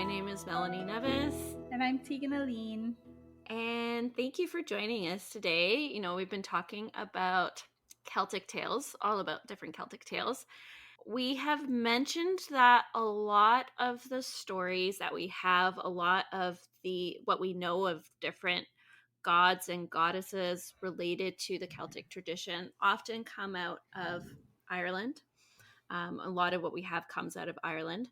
My name is Melanie Nevis. And I'm Tegan Aline. And thank you for joining us today. You know, we've been talking about Celtic tales, all about different Celtic tales. We have mentioned that a lot of the stories that we have, a lot of what we know of different gods and goddesses related to the Celtic tradition often come out of Ireland. A lot of what we have comes out of Ireland.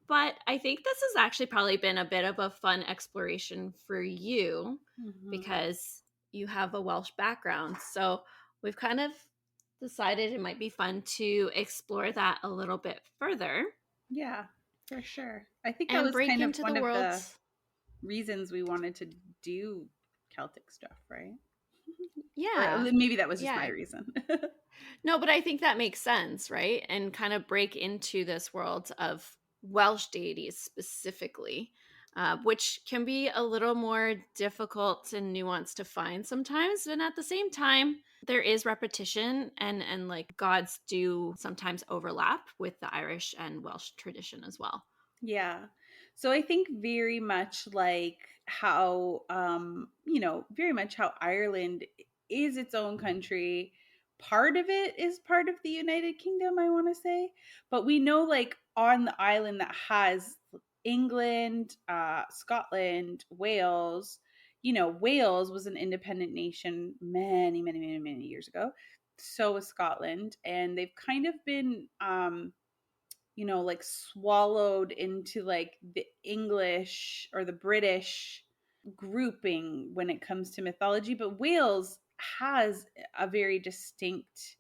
But I think this has actually probably been a bit of a fun exploration for you because you have a Welsh background. So we've kind of decided it might be fun to explore that a little bit further. Yeah, for sure. I think that And was break kind of into one the of world. the reasons we wanted to do Celtic stuff, right? Yeah. Or maybe that was just my reason. No, but I think that makes sense, right? And kind of break into this world of Welsh deities specifically, which can be a little more difficult and nuanced to find sometimes. And at the same time, there is repetition and like gods do sometimes overlap with the Irish and Welsh tradition as well. Yeah. So I think very much like how, very much how Ireland is its own country. Part of it is part of the United Kingdom, I want to say. But we know, like, on the island that has England, Scotland, Wales, Wales was an independent nation many, many, many, many years ago. So was Scotland. And they've kind of been, like swallowed into like the English or the British grouping when it comes to mythology. But Wales has a very distinct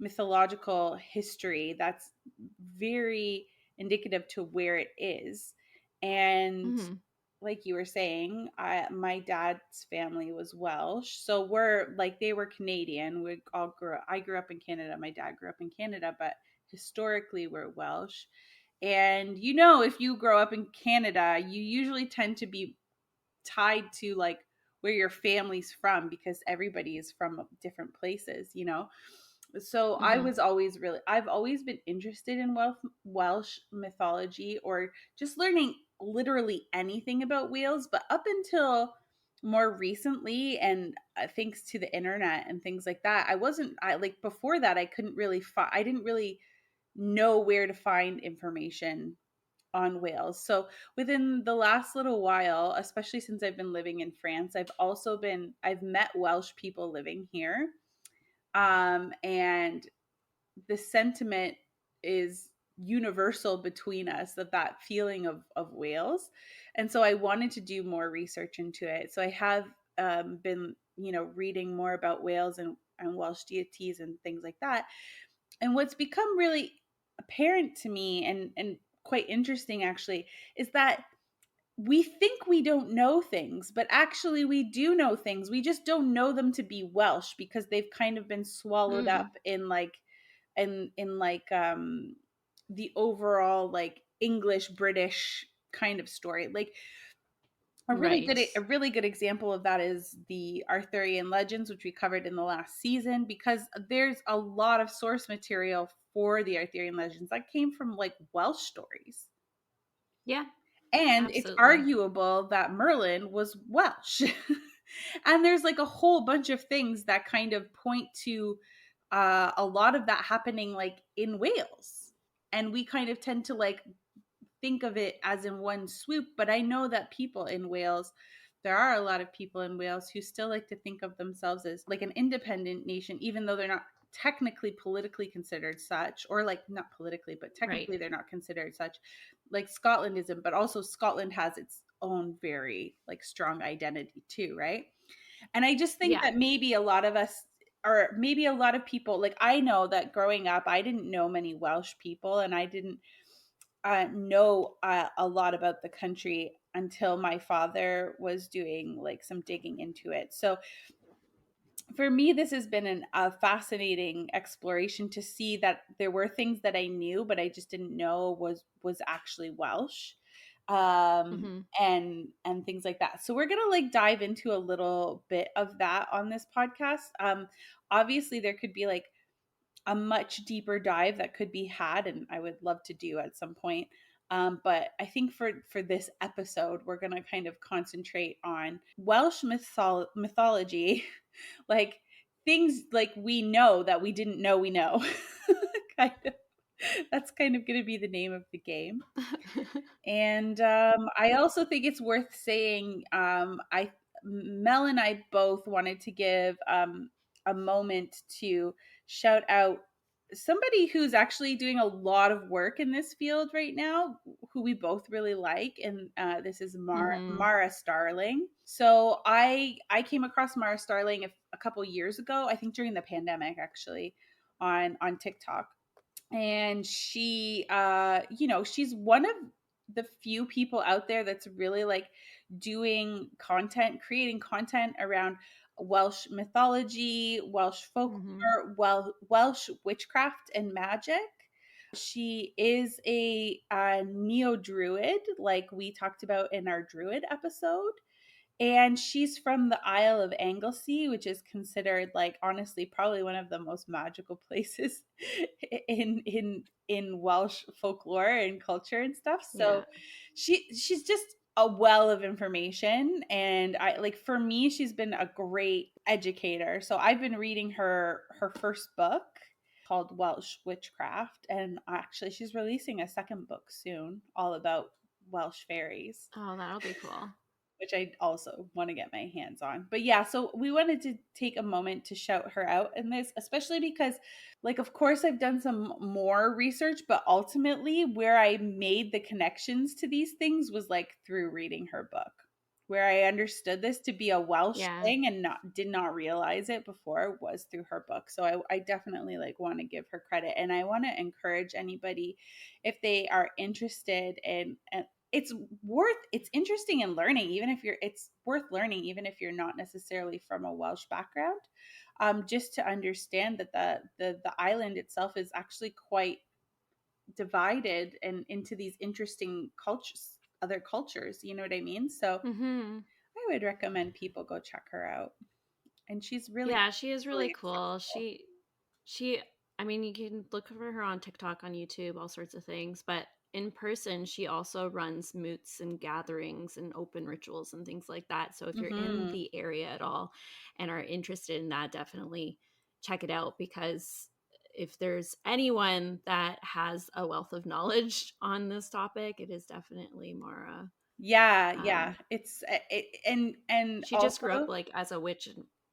mythological history that's very indicative to where it is. And like you were saying, my dad's family was Welsh, so we're like, they were Canadian. I grew up in Canada. My dad grew up in Canada, but historically we're Welsh. And if you grow up in Canada, you usually tend to be tied to like where your family's from because everybody is from different places. So I've always been interested in Welsh mythology, or just learning literally anything about Wales. But up until more recently, and thanks to the internet and things like that, before that, I couldn't really I didn't really know where to find information on Wales. So within the last little while, especially since I've been living in France, I've met Welsh people living here. And the sentiment is universal between us, that feeling of Wales. And so I wanted to do more research into it. So I have been, reading more about Wales and Welsh deities and things like that. And what's become really apparent to me and quite interesting actually is that we think we don't know things, but actually we do know things. We just don't know them to be Welsh because they've kind of been swallowed up in the overall like English British kind of story. Like a really good example of that is the Arthurian legends, which we covered in the last season, because there's a lot of source material for the Arthurian legends that came from like Welsh stories. Yeah. And Absolutely. It's arguable that Merlin was Welsh. And there's like a whole bunch of things that kind of point to a lot of that happening like in Wales. And we kind of tend to like think of it as in one swoop. But I know that there are a lot of people in Wales who still like to think of themselves as like an independent nation, even though they're not technically politically considered such, or like not politically, but technically they're not considered such. Like Scotland isn't, but also Scotland has its own very like strong identity too, right? And I just think that maybe a lot of us, or maybe a lot of people, like I know that growing up, I didn't know many Welsh people, and I didn't know a lot about the country until my father was doing like some digging into it. So for me, this has been a fascinating exploration to see that there were things that I knew, but I just didn't know was actually Welsh, and things like that. So we're gonna like dive into a little bit of that on this podcast. Obviously, there could be like a much deeper dive that could be had, and I would love to do at some point. But I think for this episode, we're gonna kind of concentrate on Welsh mythology, like things like we know that we didn't know we know. kind of. That's kind of going to be the name of the game. And I also think it's worth saying, I Mel and I both wanted to give a moment to shout out somebody who's actually doing a lot of work in this field right now, who we both really like, and this is Mhm. Mara Starling. So I came across Mara Starling a couple years ago, I think during the pandemic, actually, on TikTok. And she she's one of the few people out there that's really like doing content, creating content around Welsh mythology, Welsh Mhm. folklore, Welsh witchcraft and magic. She is a neo druid, like we talked about in our druid episode, and she's from the Isle of Anglesey, which is considered, like, honestly probably one of the most magical places in Welsh folklore and culture and stuff. So Yeah. she's just a well of information, and I like, for me, she's been a great educator. So I've been reading her first book called Welsh Witchcraft, and actually she's releasing a second book soon all about Welsh fairies, Oh, that'll be cool. which I also want to get my hands on. But yeah, so we wanted to take a moment to shout her out in this, especially because, like, of course, I've done some more research, but ultimately, where I made the connections to these things was like through reading her book, where I understood this to be a Welsh Yeah. thing and did not realize it before, was through her book. So I definitely like want to give her credit, and I want to encourage anybody, if they are interested in, it's interesting in learning, even if you're it's worth learning even if you're not necessarily from a Welsh background, just to understand that the island itself is actually quite divided and into these interesting cultures, other cultures, you know what I mean? So Mhm. I would recommend people go check her out, and she's really, Yeah, she is really really cool. accessible. She I mean, you can look for her on TikTok, on YouTube, all sorts of things, but in person, she also runs moots and gatherings and open rituals and things like that. So if you're in Mm-hmm. the area at all and are interested in that, definitely check it out, because if there's anyone that has a wealth of knowledge on this topic, it is definitely Mara. Yeah, yeah, Um, and she just grew up also, like as a witch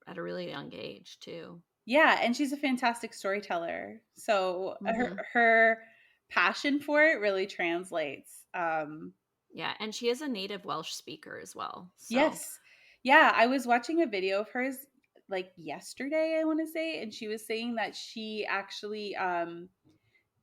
at a really young age too. yeah, and she's a fantastic storyteller. So Hmm. her passion for it really translates. Yeah, and she is a native Welsh speaker as well. So, Yes. Yeah, I was watching a video of hers like yesterday, I want to say, and she was saying that she actually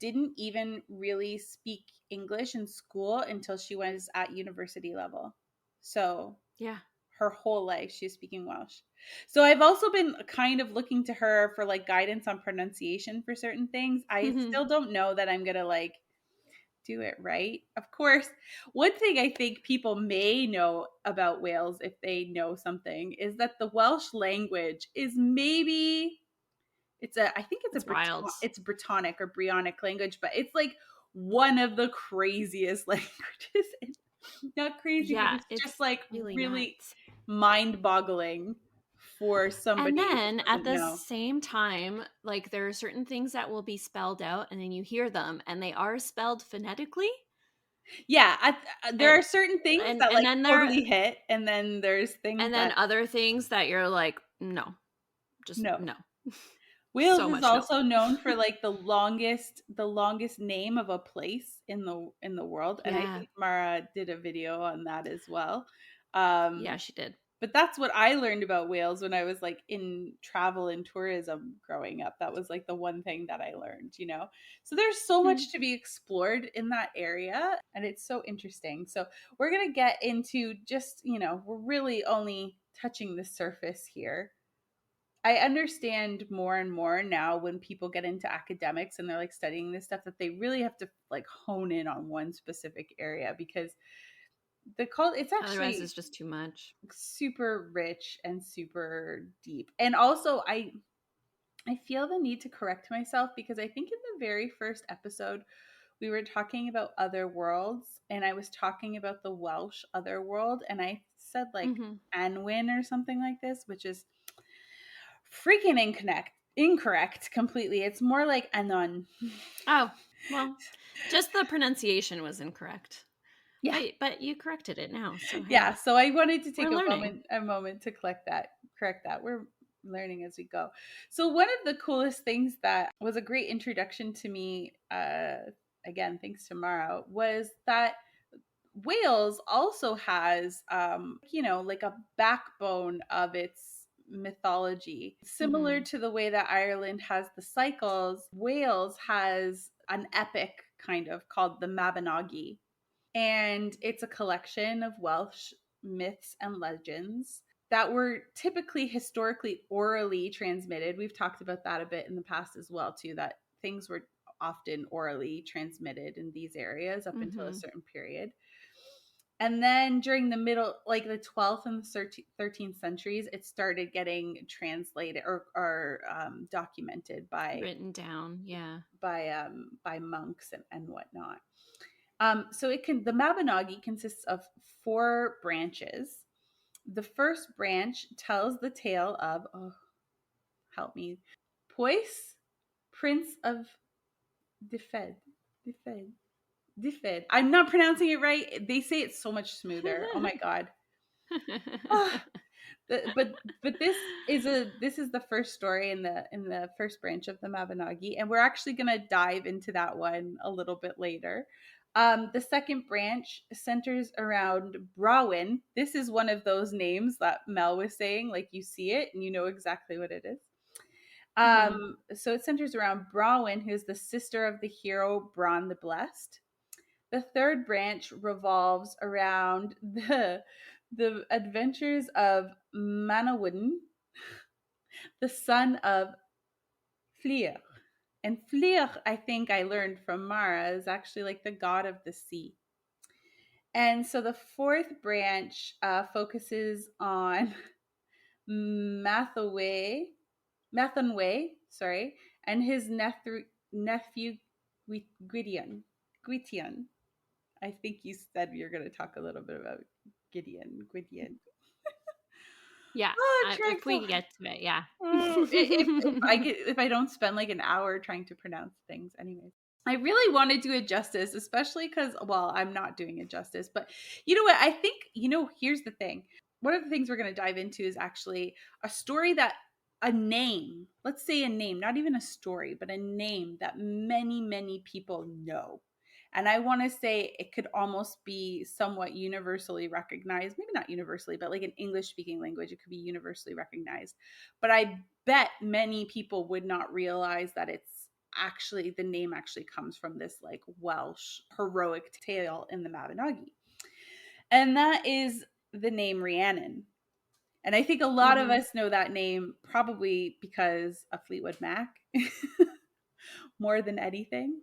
didn't even really speak English in school until she was at university level. So yeah. her whole life she was speaking Welsh. So I've also been kind of looking to her for like guidance on pronunciation for certain things. I still don't know that I'm gonna like do it right. Of course, one thing I think people may know about Wales, if they know something, is that the Welsh language is maybe, I think it's It's wild. It's Brittonic or Brionic language, but it's like one of the craziest languages. Not crazy, but Yeah, it's just it's like really really nuts. mind-boggling for And somebody then who at doesn't the know. same time, like there are certain things that will be spelled out and then you hear them and they are spelled phonetically. Yeah, there And are certain things that and like then totally hit, and then there's and things then that other things that you're like, no, just no. no. Wales So is much no. also known for like the longest name of a place in the world, and I Yeah. think Mara did a video on that as well. Yeah, Um, she did. but that's what I learned about Wales when I was like in travel and tourism growing up. That was like the one thing that I learned. So there's so Hmm. much to be explored in that area, and it's so interesting. So we're going to get into we're really only touching the surface here. I understand more and more now when people get into academics and they're like studying this stuff, that they really have to like hone in on one specific area, because it's Otherwise actually it's just too much. super rich and super deep. And also, I feel the need to correct myself, because I think in the very first episode we were talking about other worlds, and I was talking about the Welsh other world, and I said like Mhm. Anwin or something like this, which is freaking incorrect completely. It's more like Anon. Oh, well, just the pronunciation was incorrect. Yeah. But you corrected it now, so Yeah, hey, so I wanted to we're take learning. a moment to correct that. We're learning as we go. So one of the coolest things that was a great introduction to me, again, thanks to Mara, was that Wales also has, like a backbone of its mythology. Similar Mhm. to the way that Ireland has the cycles, Wales has an epic kind of called the Mabinogi. And it's a collection of Welsh myths and legends that were typically historically orally transmitted. We've talked about that a bit in the past as well, too, that things were often orally transmitted in these areas up until a Mhm. certain period. And then during the middle, like the 12th and the 13th centuries, it started getting translated or documented Written down, yeah. by monks and whatnot. So the Mabinogi consists of 4 branches. The first branch tells the tale of, oh, help me, Puis, Prince of Defed. Defed. Defed. I'm not pronouncing it right. They say it so much smoother. Oh my God. Ah, but this is the first story in the first branch of the Mabinogi, and we're actually going to dive into that one a little bit later. The second branch centers around Brawin. This is one of those names that Mel was saying, like you see it and you know exactly what it is. Mhm. So it centers around Brawin, who's the sister of the hero Bran the Blessed. The third branch revolves around the adventures of Manawydn, the son of Flir. And Flir, I think I learned from Mara, is actually like the god of the sea. And so the fourth branch focuses on Mathaway, sorry, and his nephew Gwydion. Gwydion. I think you said you're going to talk a little bit about Gwydion. Yeah, Oh, I'm trying if so we get to it, yeah. Oh, if I don't spend like an hour trying to pronounce things, anyways. I really want to do it justice, especially because, well, I'm not doing it justice. But you know what? I think, here's the thing. One of the things we're going to dive into is actually a story that a name, let's say a name, not even a story, but a name that many, many people know. And I want to say it could almost be somewhat universally recognized, maybe not universally, but like an English speaking language, it could be universally recognized. But I bet many people would not realize that the name actually comes from this like Welsh heroic tale in the Mabinogi. And that is the name Rhiannon. And I think a lot of Mhm. us know that name probably because of Fleetwood Mac more than anything.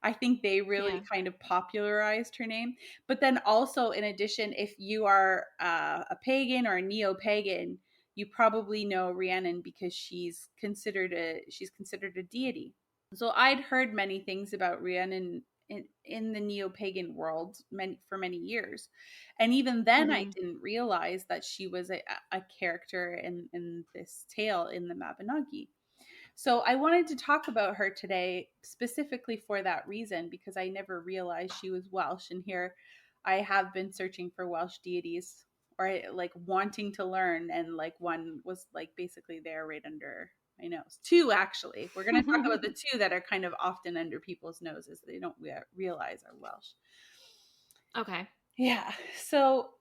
I think they really Yeah. kind of popularized her name. But then also, in addition, if you are a pagan or a neo-pagan, you probably know Rhiannon because she's considered a deity. So I'd heard many things about Rhiannon in the neo-pagan world for many years, and even then I Mhm. didn't realize that she was a character in this tale in the Mabinogi. So I wanted to talk about her today specifically for that reason, because I never realized she was Welsh. And here I have been searching for Welsh deities, or like wanting to learn, and like one was like basically there right under my nose. Two, actually. We're going to talk about the two that are kind of often under people's noses. They don't realize are Welsh. Okay. Yeah. So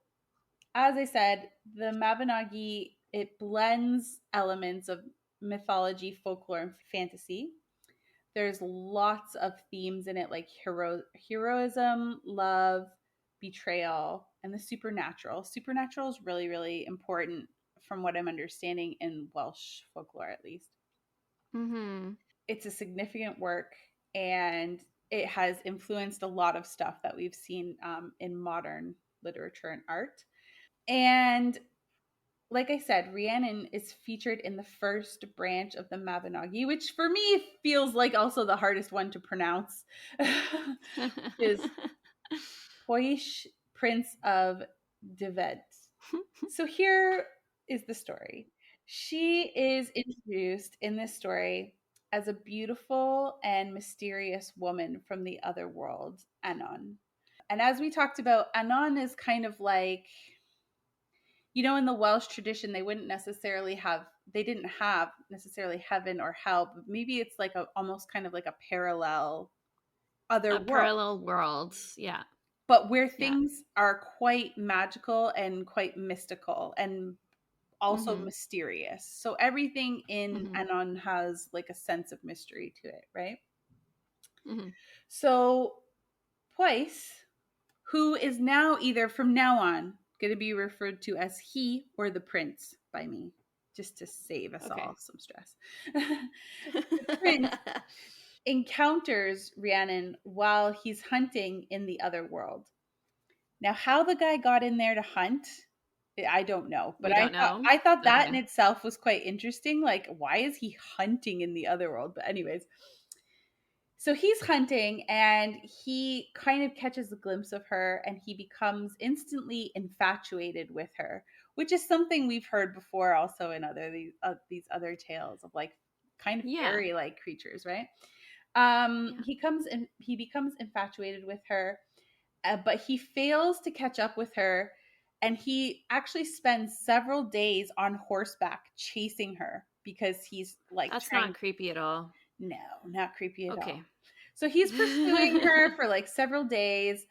as I said, the Mabinogi, it blends elements of mythology, folklore, and fantasy. There's lots of themes in it, like heroism, love, betrayal, and the supernatural. Supernatural is really, really important from what I'm understanding in Welsh folklore, at least. Mhm. It's a significant work, and it has influenced a lot of stuff that we've seen in modern literature and art. And like I said, Rhiannon is featured in the first branch of the Mabinogi, which for me feels like also the hardest one to pronounce, which is Poish, Prince of Deved. So here is the story. She is introduced in this story as a beautiful and mysterious woman from the other world, Anon. And as we talked about, Anon is kind of like, in the Welsh tradition, they didn't have necessarily heaven or hell, but maybe it's like almost kind of like a parallel other A world, parallel world. Yeah. but where Yeah. things are quite magical and quite mystical and also Mhm. mysterious. So everything in Mhm. Anon has like a sense of mystery to it, right? Mhm. So Pois, who is now either from now on going to be referred to as he or the prince by me, just to save us Okay. all some stress. The prince encounters Rhiannon while he's hunting in the other world. Now, how the guy got in there to hunt, I don't know, but We don't know. I thought that in Okay. itself was quite interesting. Like, why is he hunting in the other world? But anyways, so he's hunting and he kind of catches a glimpse of her and he becomes instantly infatuated with her, which is something we've heard before also in these other tales of like kind of Yeah. fairy like creatures, right? Yeah. He becomes infatuated with her, but he fails to catch up with her, and he actually spends several days on horseback chasing her because he's like That's trying. not creepy at all. No, not creepy at all. Okay. So he's pursuing her for like several days.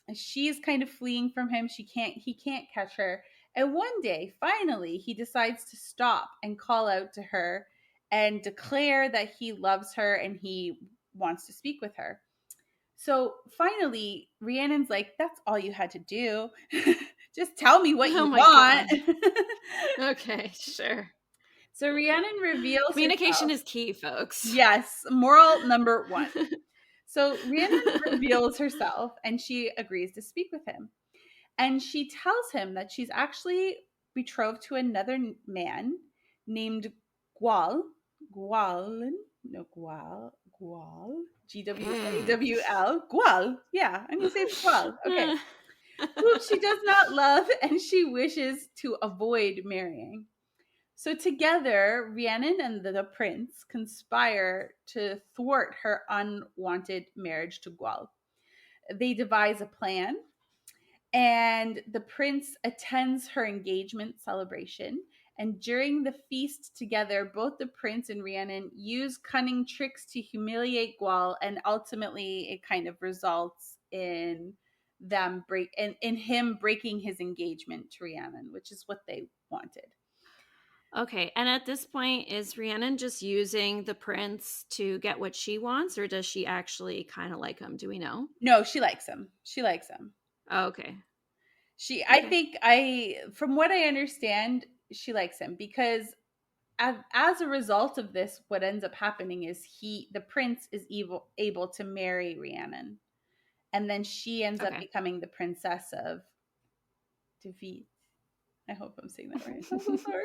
And she's kind of fleeing from him. He can't catch her. And one day, finally, he decides to stop and call out to her and declare that he loves her and he wants to speak with her. So finally, Rhiannon's like, that's all you had to do. Just tell me what Oh you my want. god. Okay, sure. So Rhiannon reveals Communication herself. is key, folks. Yes, moral number one. So Rhiannon reveals herself and she agrees to speak with him. And she tells him that she's actually betrothed to another man named Gwal. Gwal. No, Gwal. Gwal. Gwawl. Gwal. Yeah, I'm going to say Gwal. Okay. Whom she does not love and she wishes to avoid marrying. So together, Rhiannon and the prince conspire to thwart her unwanted marriage to Gwal. They devise a plan, and the prince attends her engagement celebration. And during the feast together, both the prince and Rhiannon use cunning tricks to humiliate Gwal, and ultimately it kind of results in in him breaking his engagement to Rhiannon, which is what they wanted. Okay, and at this point, is Rhiannon just using the prince to get what she wants, or does she actually kind of like him? Do we know? No, she likes him. She likes him. Oh, okay. I Okay. think from what I understand, she likes him because as a result of this, what ends up happening is the prince is able to marry Rhiannon, and then she ends up Okay. becoming the princess of David. I hope I'm saying that right. I'm so sorry.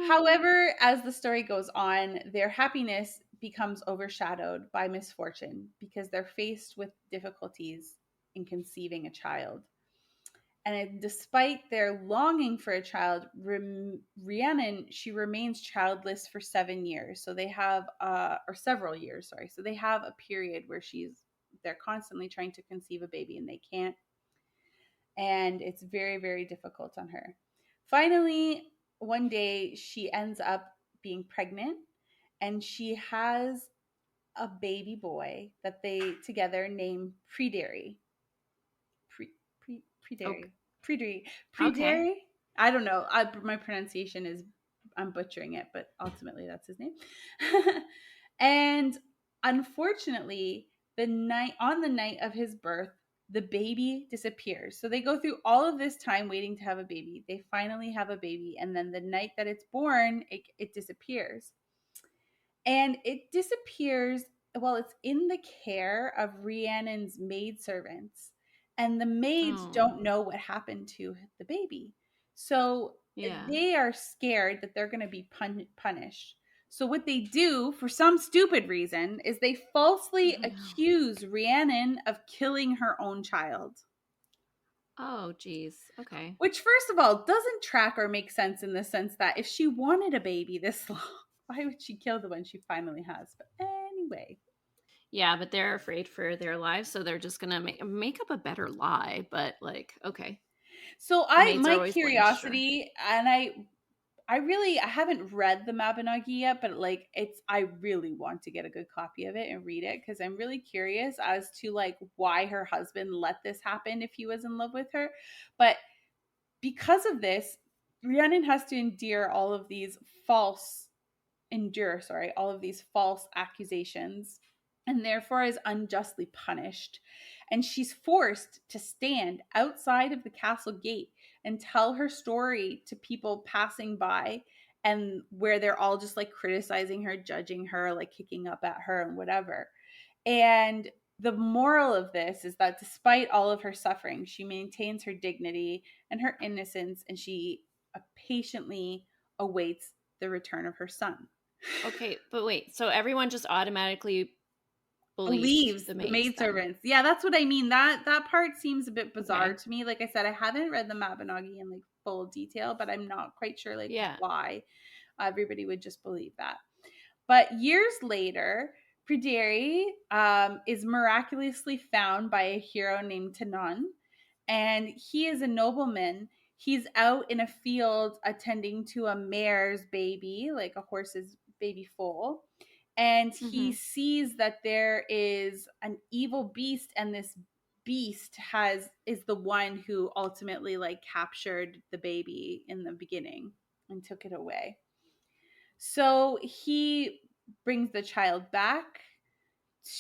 However, as the story goes on, their happiness becomes overshadowed by misfortune because they're faced with difficulties in conceiving a child. And despite their longing for a child, Rhiannon, she remains childless for 7 years. So they have, or several years, sorry. So they have a period where they're constantly trying to conceive a baby and they can't. And it's very, very difficult on her. Finally, one day she ends up being pregnant and she has a baby boy that they together name Pryderi. Pre, Okay. Pryderi. Pryderi. Okay. Pryderi? I don't know. My pronunciation is, I'm butchering it, but ultimately that's his name. And unfortunately, the night of his birth, the baby disappears. So they go through all of this time waiting to have a baby. They finally have a baby, and then the night that it's born, it disappears. And it disappears while it's in the care of Rhiannon's maidservants. and the maids don't Oh, know what happened to the baby. So yeah. they are scared that they're going to be punished. So what they do for some stupid reason is they falsely Oh, no. accuse Rhiannon of killing her own child. Oh, geez. Okay. Which, first of all, doesn't track or make sense in the sense that if she wanted a baby this long, why would she kill the one she finally has? But anyway. Yeah, but they're afraid for their lives, so they're just gonna make up a better lie. But like, okay, So the maids are my always blamed. Sure. curiosity, and I haven't read the Mabinogi yet, but like I really want to get a good copy of it and read it because I'm really curious as to like why her husband let this happen if he was in love with her. But because of this, Rhiannon has to endure, sorry, all of these false accusations and therefore is unjustly punished. And she's forced to stand outside of the castle gate and tell her story to people passing by, and where they're all just like criticizing her, judging her, like kicking up at her and whatever. And the moral of this is that despite all of her suffering, she maintains her dignity and her innocence, and she patiently awaits the return of her son. Okay, but wait. So everyone just automatically believed Believes the the maids then? maidservants. Yeah, that's what I mean. That part seems a bit bizarre Okay. to me. Like I said, I haven't read the Mabinogi in like full detail, but I'm not quite sure like Yeah. why everybody would just believe that. But years later, Pryderi is miraculously found by a hero named Tanan, and he is a nobleman. He's out in a field attending to a mare's baby, like a horse's baby foal, and he Mm-hmm. sees that there is an evil beast, and this beast has is the one who ultimately like captured the baby in the beginning and took it away. So he brings the child back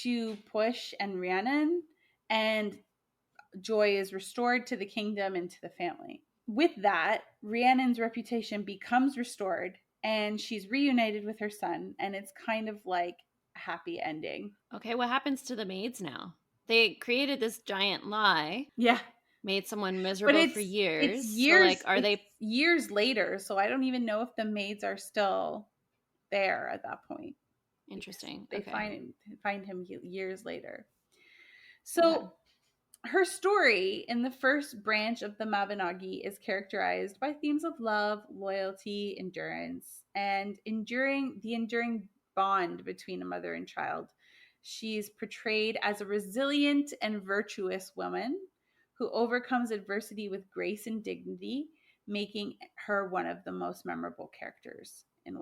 to Push and Rhiannon, and joy is restored to the kingdom and to the family. With that, Rhiannon's reputation becomes restored, and she's reunited with her son, and it's kind of like a happy ending. Okay, what happens to the maids now? They created this giant lie, Yeah, made someone but miserable for years. So like, are it's they years later, so I don't even know if the maids are still there at that point because interesting? they Okay. find him years later. Okay. So her story in the first branch of the Mabinogi is characterized by themes of love, loyalty, endurance, and enduring bond between a mother and child. She's portrayed as a resilient and virtuous woman who overcomes adversity with grace and dignity, making her one of the most memorable characters in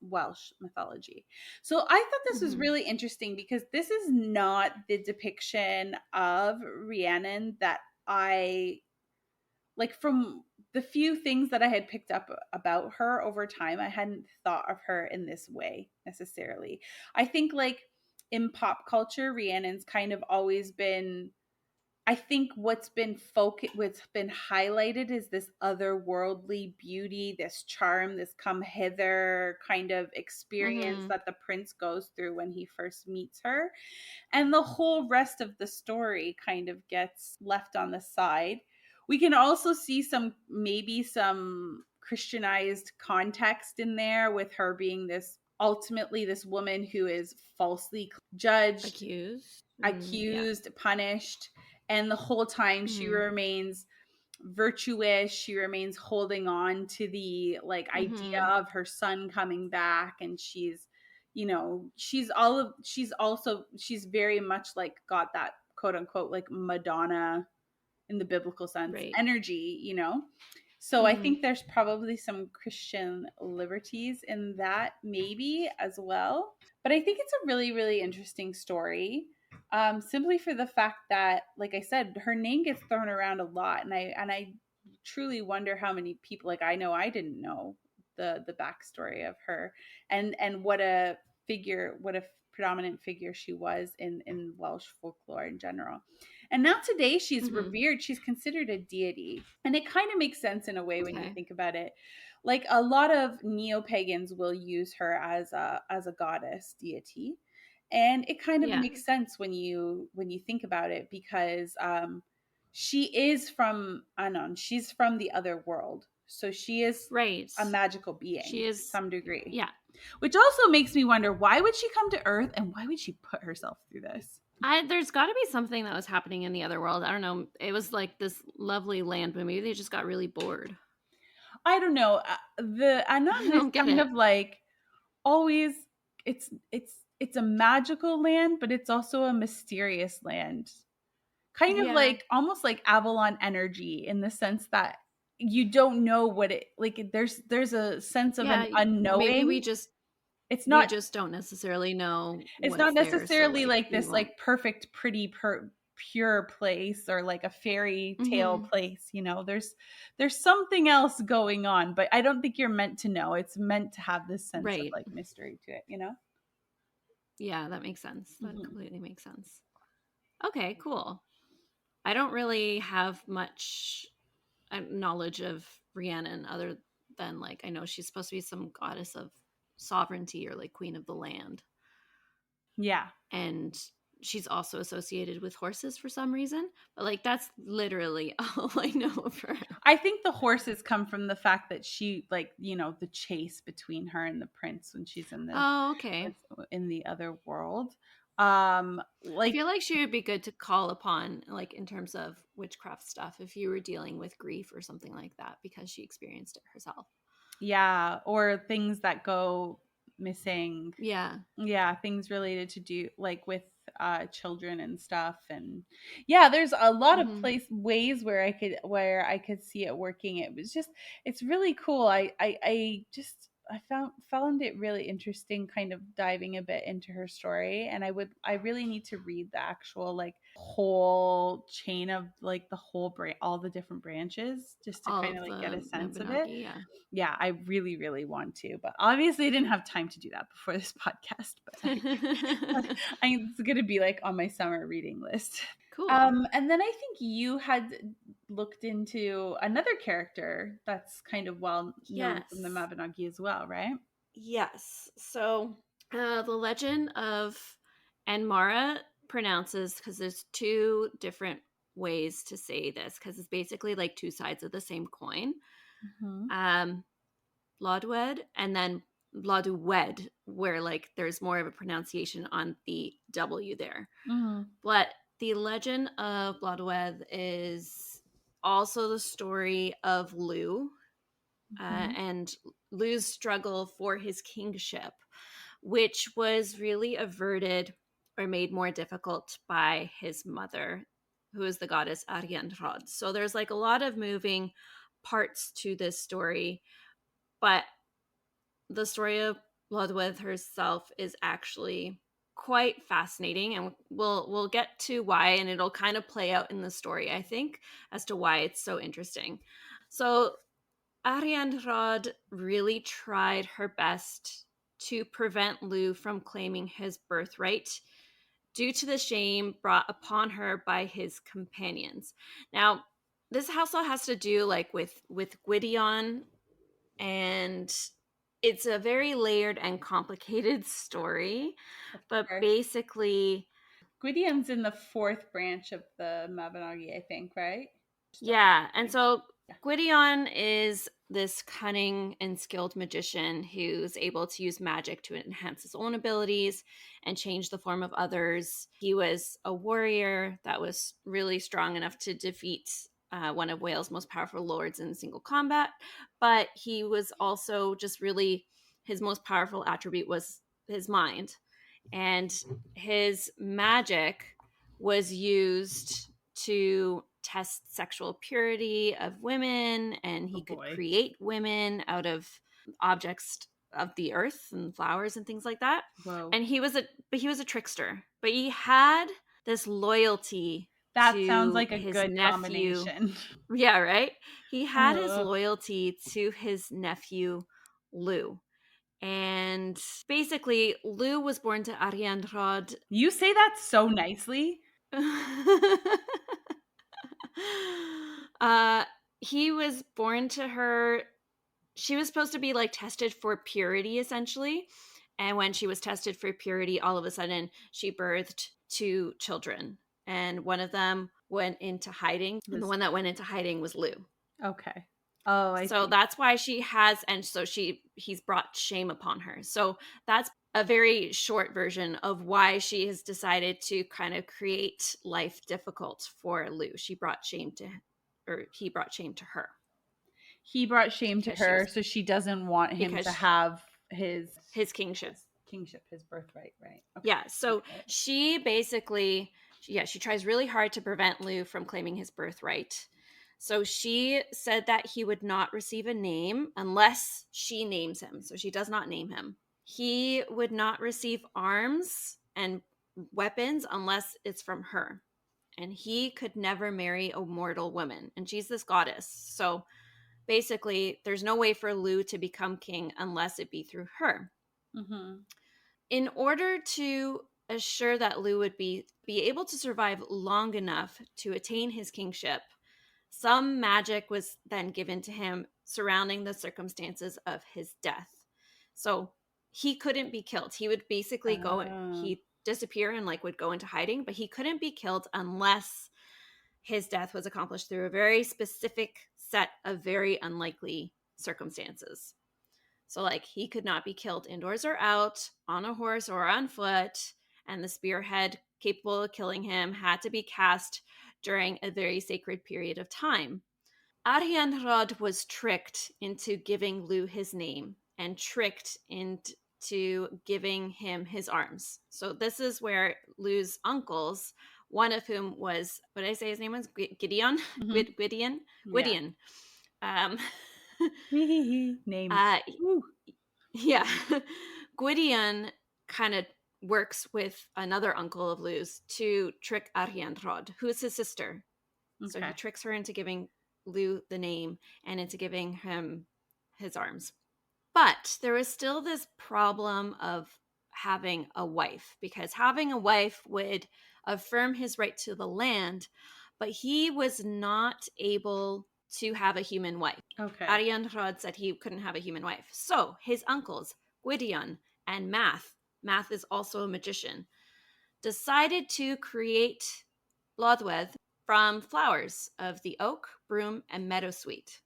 Welsh mythology. So I thought this was Mm-hmm. really interesting because this is not the depiction of Rhiannon that I like. From the few things that I had picked up about her over time, I hadn't thought of her in this way necessarily. I think like in pop culture, Rhiannon's kind of always been, I think what's been highlighted is this otherworldly beauty, this charm, this come hither kind of experience Mm-hmm. that the prince goes through when he first meets her. And the whole rest of the story kind of gets left on the side. We can also see maybe some Christianized context in there with her being this ultimately this woman who is falsely judged, Accused. Yeah. punished, and the whole time she Mm-hmm. remains virtuous. She remains holding on to the like idea Mm-hmm. of her son coming back, and she's very much like got that quote unquote like Madonna in the biblical sense Right. energy. So I Mm-hmm. think there's probably some Christian liberties in that maybe as well. But I think it's a really, really interesting story. Simply for the fact that, like I said, her name gets thrown around a lot, and I truly wonder how many people, like I know I didn't know the backstory of her, and what a predominant figure she was in Welsh folklore in general. And now today she's Mm-hmm. revered, she's considered a deity. And it kind of makes sense in a way when you Okay. think about it. Like a lot of neo-pagans will use her as a goddess deity. And it kind of Yeah. makes sense when you think about it because she is from Anon. She's from the other world. So she is Right. a magical being She to is, some degree. yeah. Which also makes me wonder, why would she come to Earth and why would she put herself through this? There's got to be something that was happening in the other world. I don't know. It was like this lovely land, but maybe they just got really bored. I don't know. The I Anon is don't get kind it. of like always it's a magical land, but it's also a mysterious land. Kind of Yeah. like almost like Avalon energy in the sense that you don't know what it like there's a sense of an Yeah. Maybe unknowing. It's we not just don't necessarily know it's what's not there. So necessarily like like we this won't. like perfect pretty pure place or like a fairy tale Hmm. place, you know. There's something else going on, but I don't think you're meant to know. It's meant to have this sense of Right. like mystery to it, you know. Yeah, that makes sense. That Hmm. completely makes sense. Okay, cool. I don't really have much knowledge of Rhiannon other than like I know she's supposed to be some goddess of sovereignty or like queen of the land. Yeah. And she's also associated with horses for some reason. But like that's literally all I know of her. I think the horses come from the fact that she like, you know, the chase between her and the prince when she's Oh, okay. in the other world. I Like feel like she would be good to call upon, like in terms of witchcraft stuff, if you were dealing with grief or something like that, because she experienced it herself. yeah, or things that go missing. Yeah. Yeah, things related to do like with children and stuff. And yeah, there's a lot of Hmm. ways where I could see it working. It was just it's really cool. I just I found it really interesting kind of diving a bit into her story. And I really need to read the actual like whole chain of like the whole all the different branches just to All kind of of like get a the sense of it. Mabinogi, yeah. Yeah, I really, really want to, but obviously I didn't have time to do that before this podcast. But it's going to be like on my summer reading list. Cool. And then I think you had looked into another character that's kind of well known from the Yes. Mabinogi as well, right? Yes. So the legend of Enmara pronounces, because there's two different ways to say this, because it's basically like two sides of the same coin. Hmm. Um, Blodeuwedd and then Blodeuwedd, where like there's more of a pronunciation on the W there. Hmm. But the legend of Blodeuwedd is also the story of Lugh, Hmm. and Lugh's struggle for his kingship, which was really averted or made more difficult by his mother, who is the goddess Arianrhod. So there's like a lot of moving parts to this story, but the story of Blodeuwedd herself is actually quite fascinating, and we'll get to why, and it'll kind of play out in the story, I think, as to why it's so interesting. So Arianrhod really tried her best to prevent Lugh from claiming his birthright due to the shame brought upon her by his companions. Now, this also has to do like with Gwydion, and it's a very layered and complicated story, Of but course. basically, Gwydion's in the fourth branch of the Mabinogi, I think, right? Just double yeah. And checking. so Yeah. Gwydion is this cunning and skilled magician who's able to use magic to enhance his own abilities and change the form of others. He was a warrior that was really strong enough to defeat one of Wales' most powerful lords in single combat, but he was also just really, his most powerful attribute was his mind. And his magic was used to test sexual purity of women, and Oh he could boy. create women out of objects of the earth and flowers and things like that. Whoa. And he was a trickster, but he had this loyalty That sounds to like a his good nephew. combination. Yeah, right. He had his Ugh. loyalty to his nephew Lugh. And basically, Lugh was born to Arianrhod. You say that so nicely. uh, he was born to her. She was supposed to be like tested for purity, essentially. And when she was tested for purity, all of a sudden she birthed two children. And one of them went into hiding, and the one that went into hiding was Lou. Okay. Oh, I So see. that's why she has, and so he's brought shame upon her. So that's a very short version of why she has decided to kind of create life difficult for Lou. She brought shame to, or he brought shame to her He brought shame to because she her, was, so she doesn't want him to because have his kingship. kingship, his birthright, right? Okay. Yeah. So she basically, yeah, she tries really hard to prevent Lou from claiming his birthright. So she said that he would not receive a name unless she names him. So she does not name him. He would not receive arms and weapons unless it's from her. And he could never marry a mortal woman. And she's this goddess. So basically, there's no way for Lou to become king unless it be through her. Mm-hmm. In order to assure that Lou would be able to survive long enough to attain his kingship, some magic was then given to him surrounding the circumstances of his death. So he couldn't be killed. He would basically Oh. he disappear and like would go into hiding, but he couldn't be killed unless his death was accomplished through a very specific set of very unlikely circumstances. So, like, he could not be killed indoors or out, on a horse or on foot, and the spearhead capable of killing him had to be cast during a very sacred period of time. Arianrhod was tricked into giving Lugh his name and tricked into giving him his arms. So this is where Lugh's uncles, one of whom was, what did I say his name was? Gideon? Mm-hmm. Gwydion? Yeah. Gwydion. Um, Names. uh, Woo. yeah. Gwydion kind of works with another uncle of Lugh's to trick Arianrhod, who is his sister. So he Okay. tricks her into giving Lugh the name and into giving him his arms. But there was still this problem of having a wife, because having a wife would affirm his right to the land, but he was not able to have a human wife. Okay. Arianrhod said he couldn't have a human wife. So his uncles, Gwydion and Math is also a magician, decided to create Blodeuwedd from flowers of the oak, broom, and meadowsweet.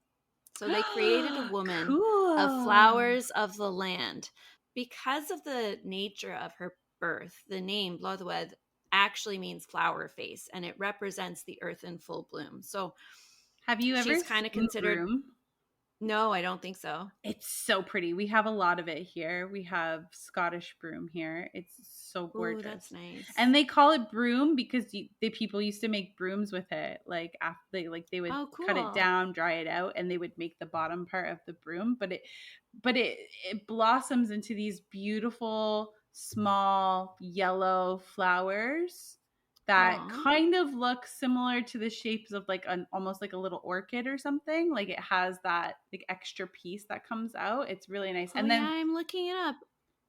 So they created a woman of Cool. flowers of the land. Because of the nature of her birth, the name Blodeuwedd actually means flower face, and it represents the earth in full bloom. So Have you ever she's kind of seen considered, Broom? no, I don't think so. It's so pretty. We have a lot of it here. We have Scottish broom here. It's so Ooh, gorgeous. that's nice. And they call it broom because the people used to make brooms with it. Like after they would Oh, cut it cool. down, dry it out, and they would make the bottom part of the broom. But it blossoms into these beautiful small yellow flowers that Aw. kind of look similar to the shapes of like an almost like a little orchid or something. Like it has that like extra piece that comes out. It's really nice. Oh, And yeah, then I'm looking it up.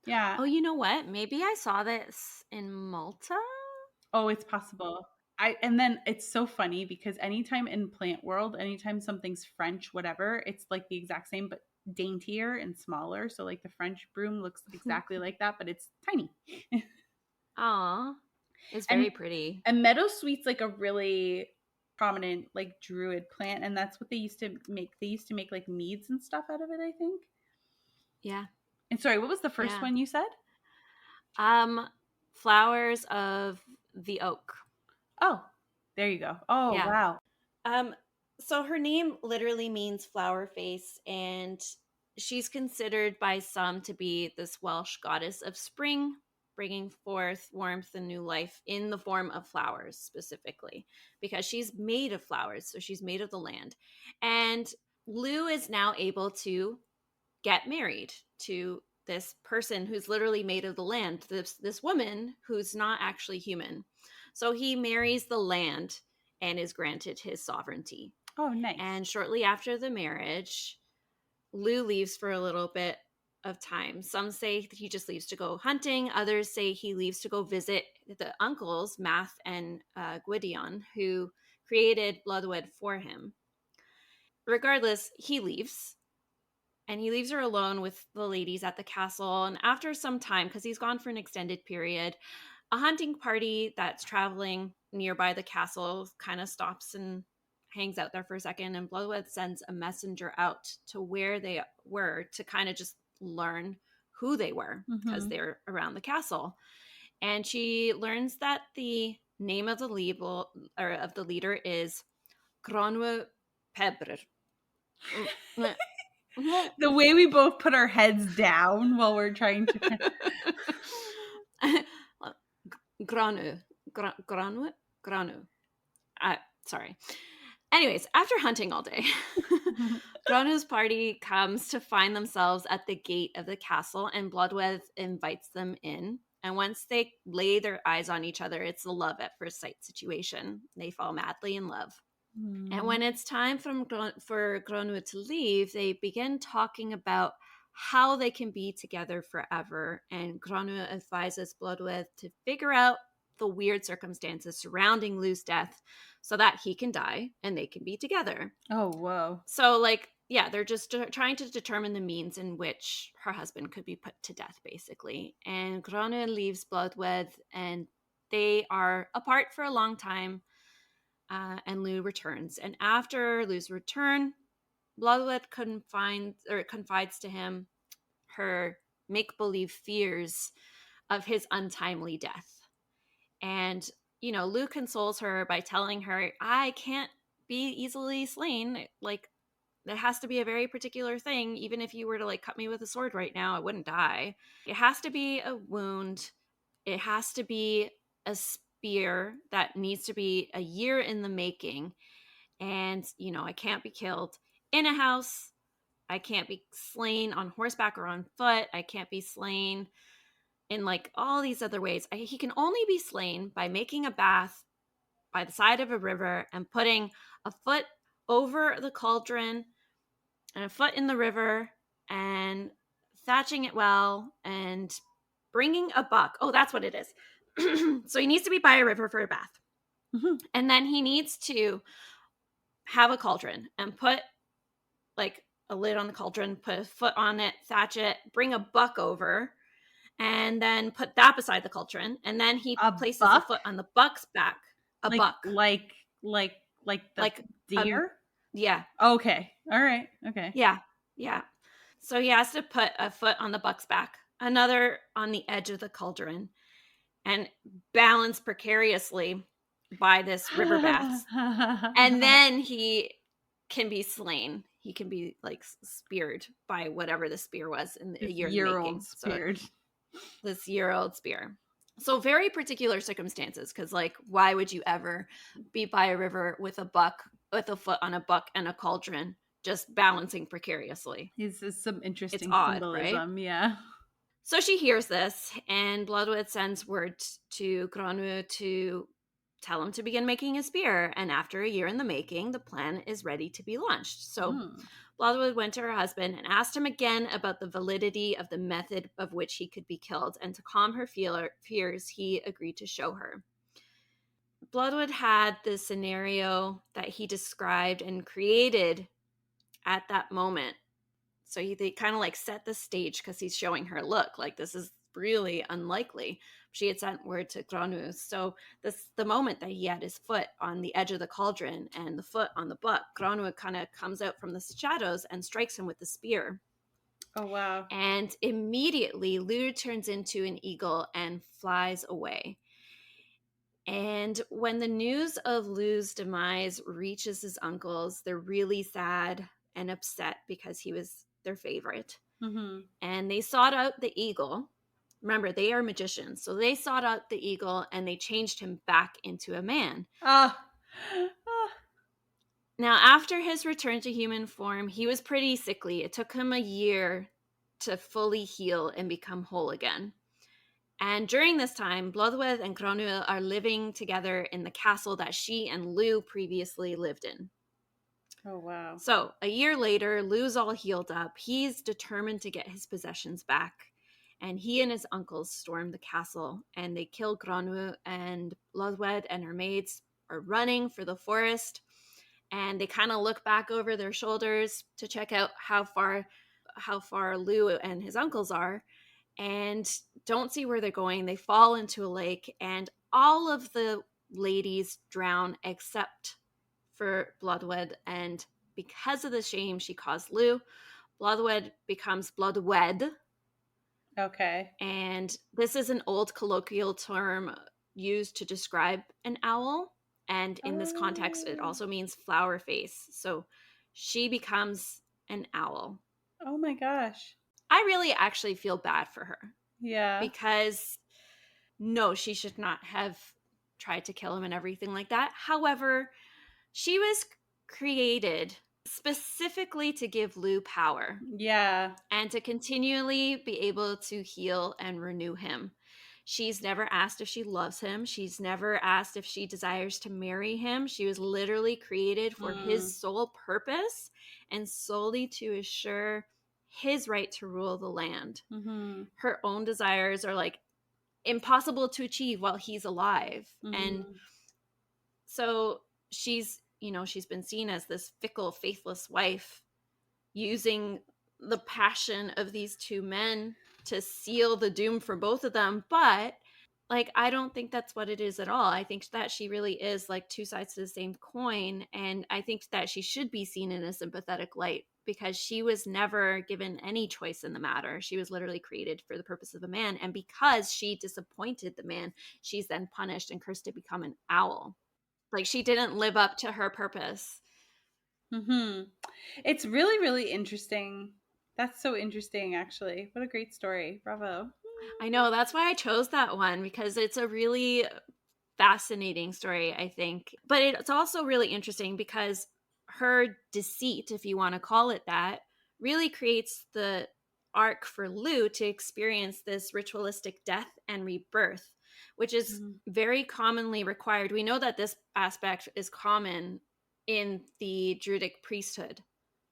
yeah, Oh, you know what? Maybe I saw this in Malta. oh, it's possible. I and then it's so funny because anytime in plant world, anytime something's French, whatever, it's like the exact same but daintier and smaller. So like the French broom looks exactly like that, but it's tiny. Aw, it's and very pretty. and meadowsweet's like a really prominent like druid plant, and that's what they used to make. They used to make like meads and stuff out of it, I think. Yeah, And sorry, what was the first yeah. one you said? Um, flowers of the oak. Oh, there you go. Oh, Yeah. wow. Um, so her name literally means flower face, and she's considered by some to be this Welsh goddess of spring, bringing forth warmth and new life in the form of flowers specifically, because she's made of flowers. So she's made of the land. And Lou is now able to get married to this person who's literally made of the land, this woman who's not actually human. So he marries the land and is granted his sovereignty. Oh, nice. And shortly after the marriage, Lou leaves for a little bit of time. Some say he just leaves to go hunting. Others say he leaves to go visit the uncles, Math and Gwydion, who created Blodeuwedd for him. Regardless, he leaves, and he leaves her alone with the ladies at the castle. And after some time, because he's gone for an extended period, A hunting party that's traveling nearby the castle kind of stops and hangs out there for a second, and Blodeuwedd sends a messenger out to where they were to kind of just learn who they were because Mm-hmm. they're around the castle. And she learns that the name of the leader is Gronwe Pebr. The way we both put our heads down while we're trying to Granu. Granu? Granu. Sorry. Anyways, after hunting all day, Granu's party comes to find themselves at the gate of the castle, and Blodeuwedd invites them in. And once they lay their eyes on each other, it's a love at first sight situation. They fall madly in love. And when it's time for Granu to leave, they begin talking about how they can be together forever. And Granu advises Blodeuwedd to figure out the weird circumstances surrounding Lou's death so that he can die and they can be together. Oh, whoa. So, like, yeah, they're just trying to determine the means in which her husband could be put to death, basically. And Granu leaves Blodeuwedd, and they are apart for a long time. And Lou returns. And after Lou's return, Blodeuwedd confides to him her make-believe fears of his untimely death. And, Lou consoles her by telling her, I can't be easily slain. Like, it has to be a very particular thing. Even if you were to, like, cut me with a sword right now, I wouldn't die. It has to be a wound. It has to be a spear that needs to be a year in the making. And, I can't be killed in a house. I can't be slain on horseback or on foot. I can't be slain in, like, all these other ways. He can only be slain by making a bath by the side of a river and putting a foot over the cauldron and a foot in the river and thatching it well and bringing a buck. Oh, that's what it is. So he needs to be by a river for a bath. Mm-hmm. And then he needs to have a cauldron and put, like, a lid on the cauldron, put a foot on it, thatch it, bring a buck over, and then put that beside the cauldron. And then he A places a buck? foot on the buck's back. A Like, buck. like the Like, deer? yeah. Okay. All right. Okay. Yeah. Yeah. So he has to put a foot on the buck's back, another on the edge of the cauldron, and balance precariously by this river bath. And then he can be slain. He can be, like, speared by whatever the spear was in a This year in the year-old making. speared. So this year-old spear. So very particular circumstances, because, like, why would you ever be by a river with a buck, with a foot on a buck and a cauldron, just balancing precariously? This is some It's interesting odd, right? symbolism, yeah. So she hears this, and Blodeuwedd sends word to Granu to tell him to begin making a spear. And after a year in the making, the plan is ready to be launched. So Blodeuwedd went to her husband and asked him again about the validity of the method of which he could be killed. And to calm her fears, he agreed to show her. Blodeuwedd had the scenario that he described and created at that moment. So they kind of, like, set the stage because he's showing her, look, like, this is really unlikely. She had sent word to Granu. So the moment that he had his foot on the edge of the cauldron and the foot on the buck, Granu kind of comes out from the shadows and strikes him with the spear. Oh, wow. And immediately Lou turns into an eagle and flies away. And when the news of Lou's demise reaches his uncles, they're really sad and upset because he was their favorite. Mm-hmm. And they sought out the eagle. Remember, they are magicians. So they sought out the eagle and they changed him back into a man. Now, after his return to human form, he was pretty sickly. It took him a year to fully heal and become whole again. And during this time, Blodeuwedd and Granu are living together in the castle that she and Lou previously lived in. Oh, wow. So a year later, Lou's all healed up. He's determined to get his possessions back. And he and his uncles storm the castle and they kill Granu, and Blodeuwedd and her maids are running for the forest. And they kind of look back over their shoulders to check out how far Lou and his uncles are. And don't see where they're going. They fall into a lake, and all of the ladies drown except for Blodeuwedd. And because of the shame she caused Lugh, Blodeuwedd becomes Blodeuwedd. Okay. And this is an old colloquial term used to describe an owl. And in this context, it Oh. also means flower face. So she becomes an owl. Oh my gosh. I really actually feel bad for her Yeah. because no, she should not have tried to kill him and everything like that. However, she was created specifically to give Lugh power Yeah. and to continually be able to heal and renew him. She's never asked if she loves him. She's never asked if she desires to marry him. She was literally created for his Mm. sole purpose and solely to assure his right to rule the land. Mm-hmm. Her own desires are like impossible to achieve while he's alive. And Mm-hmm. so she's been seen as this fickle, faithless wife using the passion of these two men to seal the doom for both of them. But like, I don't think that's what it is at all. I think that she really is like two sides to the same coin. And I think that she should be seen in a sympathetic light because she was never given any choice in the matter. She was literally created for the purpose of a man. And because she disappointed the man, she's then punished and cursed to become an owl. Like, she didn't live up to her purpose. Mm-hmm. It's really, really interesting. That's so interesting, actually. What a great story. Bravo. I know, that's why I chose that one, because it's a really fascinating story, I think. But it's also really interesting because her deceit, if you want to call it that, really creates the arc for Lugh to experience this ritualistic death and rebirth, which is Mm-hmm. very commonly required. We know that this aspect is common in the Druidic priesthood,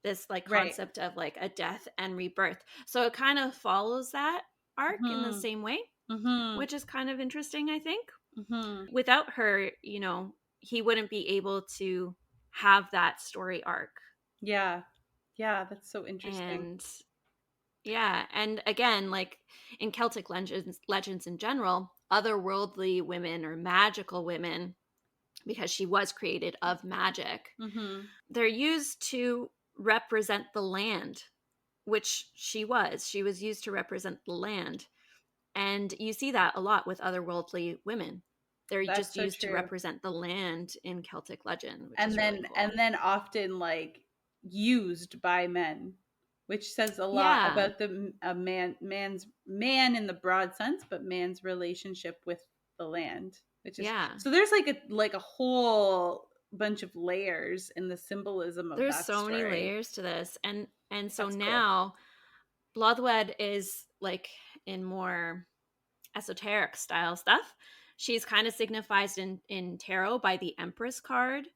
this like Right. concept of like a death and rebirth. So it kind of follows that arc in the Mm-hmm. same way, Mm-hmm. which is kind of interesting, I think. Mm-hmm. Without her, he wouldn't be able to have that story arc. Yeah. Yeah, that's so interesting. And yeah, and again, like in Celtic legends in general, otherworldly women or magical women, because she was created of magic, Mm-hmm. they're used to represent the land, which she was. She was used to represent the land. And you see that a lot with otherworldly women. They're That's just so used to true. represent the land in Celtic legend, which And is really then and cool. then often like used by men, which says a lot Yeah. about the a man's man in the broad sense, but man's relationship with the land, which is Yeah. so there's like a whole bunch of layers in the symbolism of There's that so many story. layers to this. And so That's cool. now Blodeuwedd is like in more esoteric style stuff. She's kind of signified in tarot by the Empress card.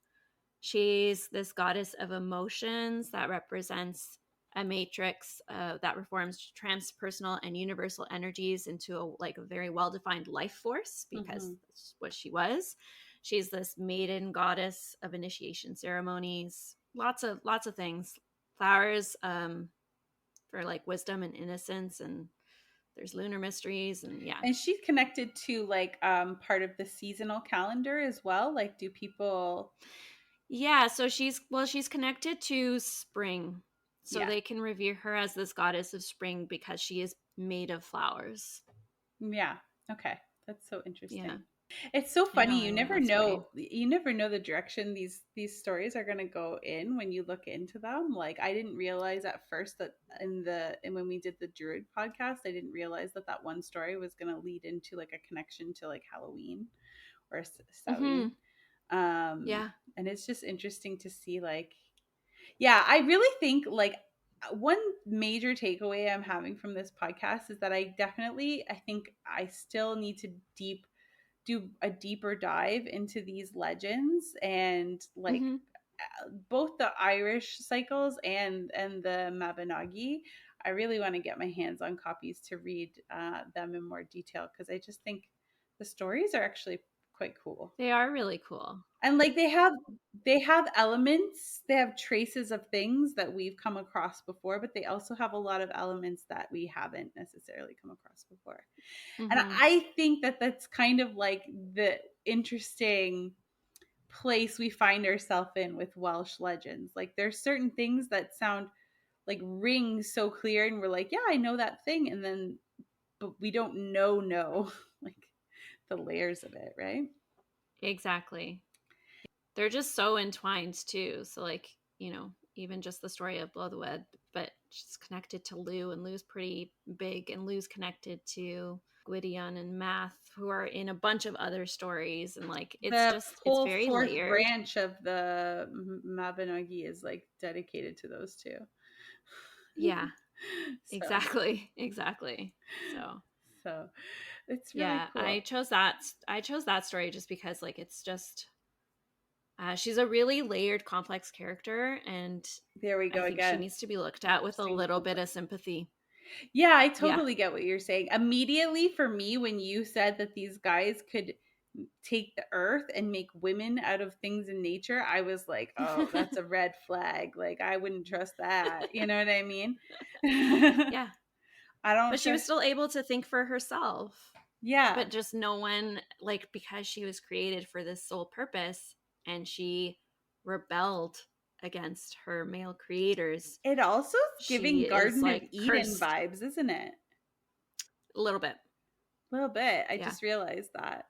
She's this goddess of emotions that represents a matrix that reforms transpersonal and universal energies into a very well-defined life force, because Mm-hmm. that's what she was. She's this maiden goddess of initiation ceremonies, lots of things, flowers for like wisdom and innocence, and there's lunar mysteries, and yeah. And she's connected to like part of the seasonal calendar as well. Like do people Yeah, so she's connected to spring. So yeah. they can revere her as this goddess of spring because she is made of flowers. Yeah. Okay. That's so Yeah. interesting. It's so I know, funny. I love that story. You never know the direction these stories are going to go in when you look into them. Like I didn't realize at first that and when we did the Druid podcast, I didn't realize that that one story was going to lead into like a connection to like Halloween or Samhain. Mhm. Um Yeah. and it's just interesting to see like yeah, I really think like one major takeaway I'm having from this podcast is that I think I still need to do a deeper dive into these legends and like Mhm. both the Irish cycles and the Mabinogi. I really want to get my hands on copies to read them in more detail because I just think the stories are actually quite cool. They are really cool. And like they have elements, they have traces of things that we've come across before, but they also have a lot of elements that we haven't necessarily come across before. And Mhm. I think that that's kind of like the interesting place we find ourselves in with Welsh legends. Like there's certain things that sound like ring so clear and we're like, yeah, I know that thing, and then but we don't know like the layers of it, right? Exactly. They're just so entwined too. So like, even just the story of Blodeuwedd, but she's connected to Lou, and Lou's pretty big, and Lou's connected to Gwydion and Math, who are in a bunch of other stories, and like The it's whole very fourth layered. branch of the Mabinogi is like dedicated to those two. Yeah, so exactly. Exactly. So so it's really yeah, cool. I chose that story just because like it's just she's a really layered, complex character, and There we I go think she again. needs to be looked at with a Interesting little bit complex. of sympathy. Yeah, I Yeah. totally get what you're saying. Immediately for me, when you said that these guys could take the earth and make women out of things in nature, I was like, oh, that's a red flag. Like, I wouldn't trust that. You know what I mean? I Yeah. don't But she was trust. still able to think for herself. Yeah, But just no one, like, because she was created for this sole purpose and she rebelled against her male creators, it also is she giving is Garden of like Eden cursed vibes, isn't it? a little bit. A little bit. I Yeah. just realized that.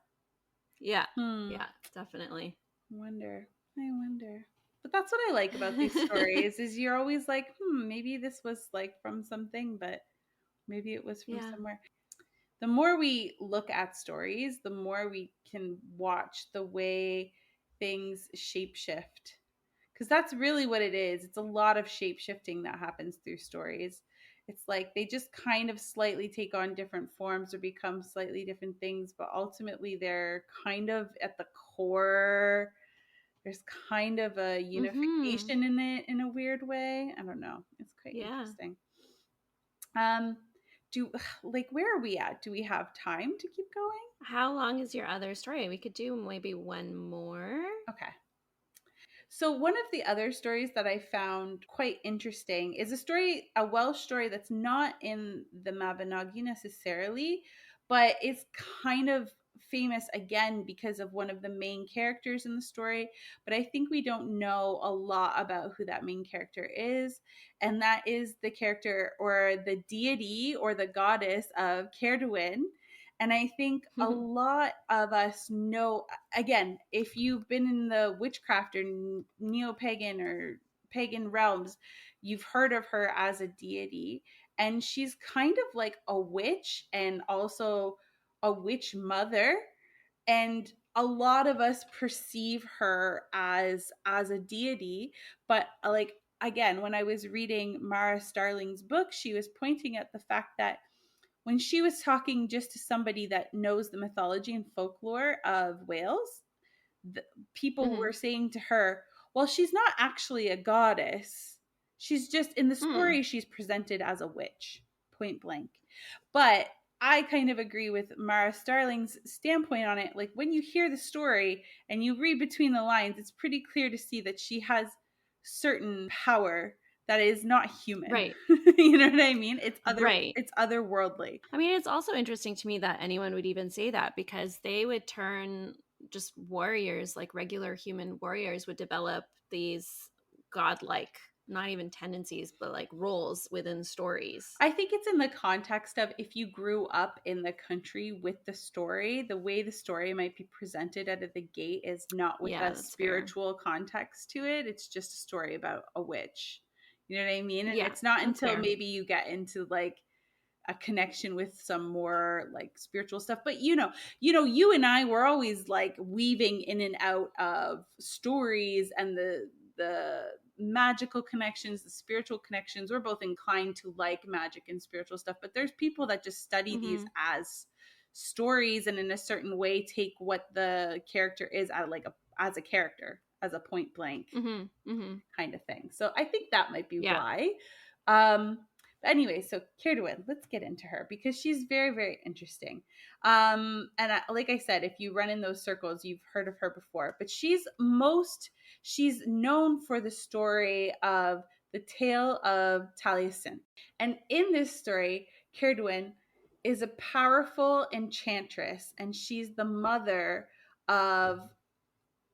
Yeah. Hmm. Yeah, definitely. Wonder. I wonder. But that's what I like about these stories is you're always like, maybe this was like from something, but maybe it was from Yeah. somewhere. The more we look at stories, the more we can watch the way things shapeshift. Because that's really what it is. It's a lot of shape shifting that happens through stories. It's like they just kind of slightly take on different forms or become slightly different things, but ultimately they're kind of at the core. There's kind of a Mhm. unification in it in a weird way. I don't know. It's quite Yeah. interesting. Um, do like where are we at? Do we have time to keep going? How long is your other story? We could do maybe one more. Okay. So one of the other stories that I found quite interesting is a Welsh story that's not in the Mabinogi necessarily, but it's kind of famous again because of one of the main characters in the story. But I think we don't know a lot about who that main character is, and that is the character or the deity or the goddess of Cerridwen. And I think a lot of us know, again, if you've been in the witchcraft or neo pagan or pagan realms, you've heard of her as a deity. And she's kind of like a witch and also a witch mother. And a lot of us perceive her as a deity, but like again, when I was reading Mara Starling's book, she was pointing at the fact that when she was talking just to somebody that knows the mythology and folklore of Wales, the, people Mhm. were saying to her, well, she's not actually a goddess. She's just in the Mm. story, she's presented as a witch, point blank. But I kind of agree with Mara Starling's standpoint on it. Like when you hear the story and you read between the lines, it's pretty clear to see that she has certain power that is not human. Right. You know what I mean? Right. It's otherworldly. I mean, it's also interesting to me that anyone would even say that, because they would turn just warriors, like regular human warriors, would develop these godlike, not even tendencies, but like roles within stories. I think it's in the context of if you grew up in the country with the story, the way the story might be presented out of the gate is not with Yeah, a that's fair. spiritual context to it. It's just a story about a witch. You know what I mean? And Yeah, it's not that's until fair. maybe you get into like a connection with some more like spiritual stuff. But you and I were always like weaving in and out of stories and the magical connections, the spiritual connections. We're both inclined to like magic and spiritual stuff, but there's people that just study these Hmm. as stories and in a certain way take what the character is at like as a character, as a point blank Hmm. Hmm. kind of thing. So I think that might be Yeah. why. Um, Anyway, so Cerridwen, let's get into her because she's very, very interesting. Like I said, if you run in those circles, you've heard of her before. But she's known for the story of the tale of Taliesin. And in this story, Cerridwen is a powerful enchantress, and she's the mother of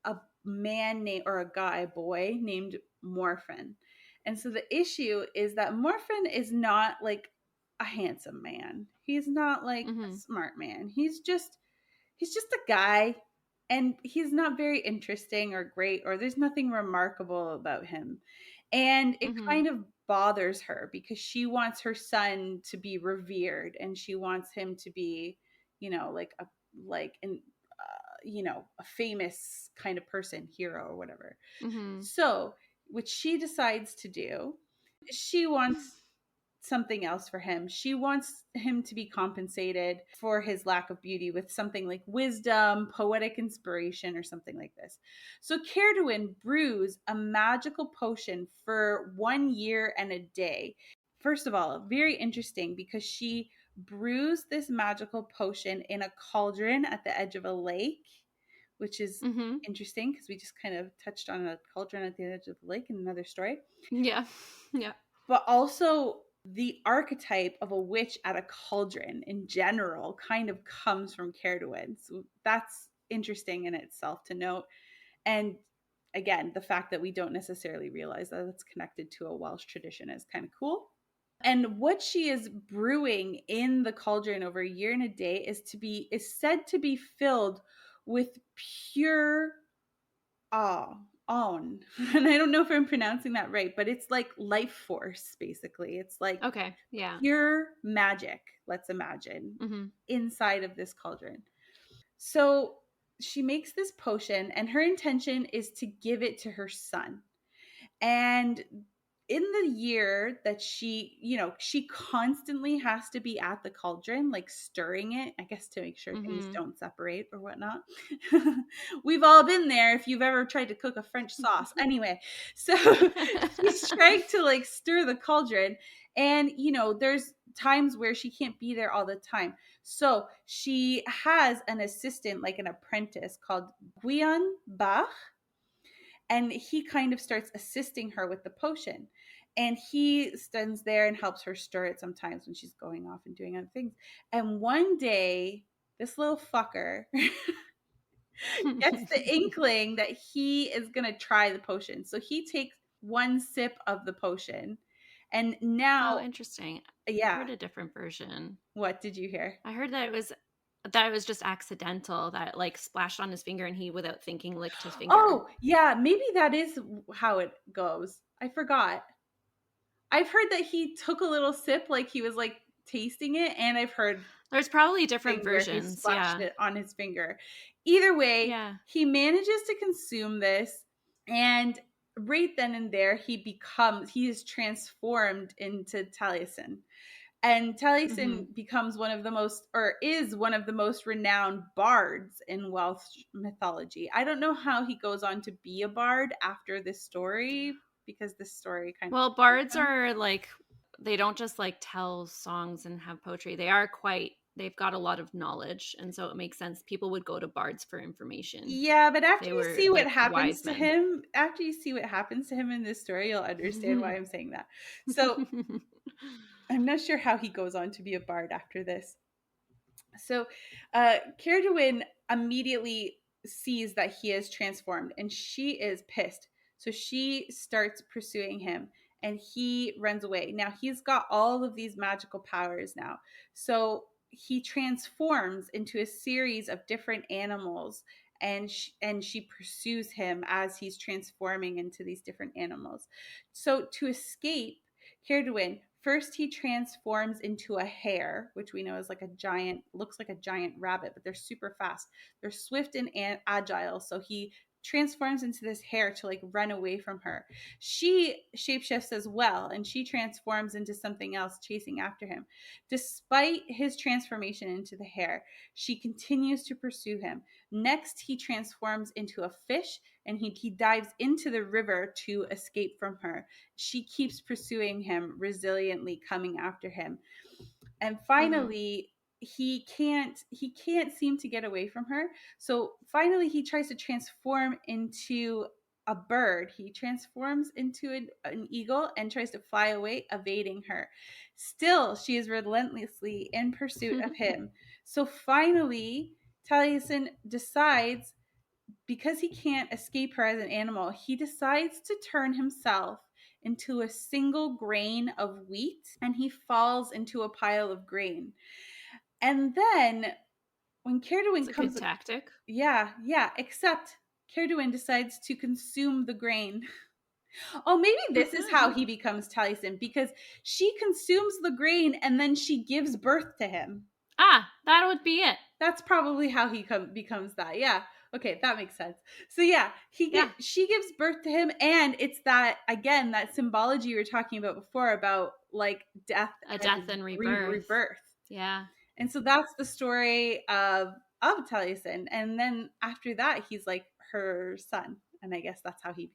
a man named, or a guy, boy named Morfin. And so the issue is that Morfin is not like a handsome man. He's not like a Mhm. smart man. He's just a guy, and he's not very interesting or great, or there's nothing remarkable about him. And it Mhm. kind of bothers her because she wants her son to be revered, and she wants him to be, like a like an a famous kind of person, hero or whatever. Mhm. So, what she decides to do, she wants something else for him. She wants him to be compensated for his lack of beauty with something like wisdom, poetic inspiration, or something like this. So Cerridwen brews a magical potion for 1 year and a day. First of all, very interesting because she brews this magical potion in a cauldron at the edge of a lake, which is Mhm. interesting because we just kind of touched on a cauldron at the edge of the lake in another story. Yeah. Yeah. But also, the archetype of a witch at a cauldron in general kind of comes from Cerridwen. So that's interesting in itself to note. And again, the fact that we don't necessarily realize that it's connected to a Welsh tradition is kind of cool. And what she is brewing in the cauldron over a year and a day is said to be filled with pure on. And I don't know if I'm pronouncing that right, but it's like life force, basically. It's like Okay. Yeah. pure magic, let's imagine, Mhm. inside of this cauldron. So she makes this potion, and her intention is to give it to her son. And in the year that she constantly has to be at the cauldron, like stirring it, I guess, to make sure things Mhm. don't separate or whatnot. We've all been there if you've ever tried to cook a French sauce. Anyway, so she's trying to like stir the cauldron, and there's times where she can't be there all the time. So she has an assistant, like an apprentice called Guion Bach, and he kind of starts assisting her with the potion, and he stands there and helps her stir it sometimes when she's going off and doing other things. And one day, this little fucker gets the inkling that he is going to try the potion, so he takes one sip of the potion, and Oh, now, interesting. I yeah. heard a different version. What did you hear? I heard that it was just accidental, that it, like, splashed on his finger and he, without thinking, licked his finger. Oh yeah, maybe that is how it goes. I forgot. I've heard that he took a little sip, like he was like tasting it, and I've heard There's probably different thing where he versions, splashed yeah. it on his finger. Either way, Yeah. he manages to consume this, and right then and there, he is transformed into Taliesin. And Mhm. Taliesin becomes one of the most, or is one of the most renowned bards in Welsh mythology. I don't know how he goes on to be a bard after this story, because this story kind Well, of bards are like, they don't just like tell songs and have poetry. They've got a lot of knowledge, and so it makes sense people would go to bards for information. Yeah, but They were like wise men. after you see what happens to him in this story, you'll understand why I'm saying that. So I'm not sure how he goes on to be a bard after this. So Cerridwen immediately sees that he is transformed, and she is pissed. So she starts pursuing him, and he runs away. Now he's got all of these magical powers now. So he transforms into a series of different animals, and she pursues him as he's transforming into these different animals. So to escape, Cerridwen, first he transforms into a hare, which we know is like a giant, looks like a giant rabbit, but they're super fast. They're swift and agile. So he transforms into this hare to like run away from her. She shapeshifts as well, and she transforms into something else chasing after him. Despite his transformation into the hare, she continues to pursue him. Next, he transforms into a fish, and he dives into the river to escape from her. She keeps pursuing him, resiliently coming after him. And finally, he can't seem to get away from her. So finally he tries to transform into a bird. He transforms into an eagle and tries to fly away, evading her. Still, she is relentlessly in pursuit of him. So finally, Taliesin decides, because he can't escape her as an animal, he decides to turn himself into a single grain of wheat, and he falls into a pile of grain. And then when It's Cerridwen a good comes, tactic. yeah, except Cerridwen decides to consume the grain. Oh, maybe this is how he becomes Taliesin, because she consumes the grain and then she gives birth to him. That would be it. That's probably how he becomes that. Yeah. Okay, that makes sense. So yeah, she gives birth to him, and it's that, again, that symbology we were talking about before, about like death A death and and rebirth. rebirth. Yeah. And so that's the story of Taliesin. And then after that, he's like her son. And I guess that's how he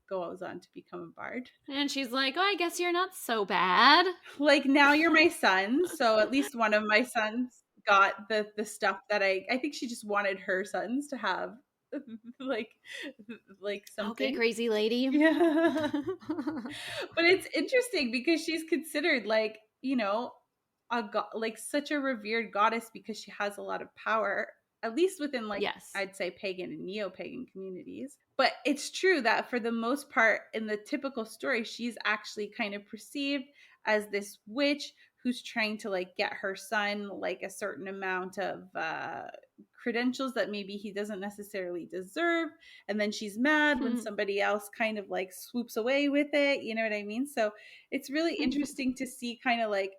goes on to become a bard. And she's like, oh, I guess you're not so bad. Like, now you're my son. So at least one of my sons got the stuff that I think she just wanted her sons to have like Okay, something. crazy lady. Yeah. But it's interesting because she's considered like, like such a revered goddess, because she has a lot of power, at least within, like, Yes. I'd say pagan and neo-pagan communities. But it's true that for the most part in the typical story, she's actually kind of perceived as this witch who's trying to like get her son like a certain amount of credentials that maybe he doesn't necessarily deserve, and then she's mad when somebody else kind of like swoops away with it, you know what I mean? So it's really interesting to see kind of like